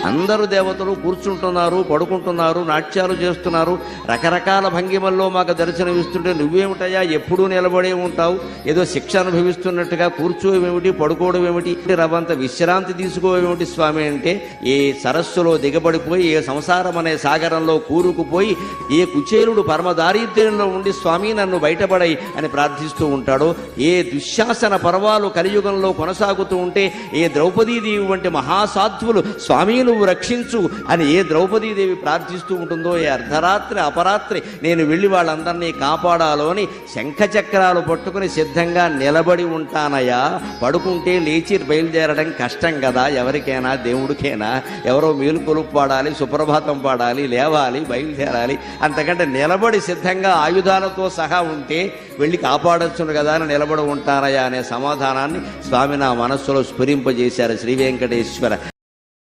అందరూ దేవతలు కూర్చుంటున్నారు, పడుకుంటున్నారు, నాట్యాలు చేస్తున్నారు, రకరకాల భంగిమల్లో మాకు దర్శనమిస్తుంటే నువ్వేమిటయ్యా ఎప్పుడూ నిలబడే ఉంటావు, ఏదో శిక్ష అనుభవిస్తున్నట్టుగా కూర్చోవేమిటి, పడుకోవడం ఏమిటి, రవంత విశ్రాంతి తీసుకోవేమిటి స్వామి అంటే, ఏ సరస్సులో దిగబడిపోయి ఏ సంసారం అనే సాగరంలో కూరుకుపోయి ఏ కుచేలుడు పరమదారిద్ర్యంలో ఉండి స్వామి నన్ను బయటపడై అని ప్రార్థిస్తూ ఉంటాడో, ఏ దుశ్శాసన పర్వాలు కలియుగంలో కొనసాగుతూ ఉంటే ఏ ద్రౌపదీదేవి వంటి మహాసాధ్వులు స్వామి నువ్వు రక్షించు అని ఏ ద్రౌపదీదేవి ప్రార్థిస్తూ ఉంటుందో, ఏ అర్ధరాత్రి అపరాత్రి నేను వెళ్ళి వాళ్ళందరినీ కాపాడాలో అని శంఖచక్రాలు పట్టుకుని సిద్ధంగా నిలబడి ఉంటానయ్యా. పడుకుంటే లేచి బయలుదేరడం కష్టం కదా, ఎవరికైనా దేవుడికైనా. ఎవరో మేలుకొలుపు పాడాలి, సుప్రభాతం పాడాలి, లేవాలి, బయలుదేరాలి. అంతకంటే నిలబడి సిద్ధంగా ఆయుధాలతో సహా ఉంటే వెళ్ళి కాపాడొచ్చును కదా అని నిలబడి ఉంటానయ్యా అనే సమాధానాన్ని స్వామి నా మనస్సులో స్ఫురింపజేశారు శ్రీ వెంకటేశ్వర.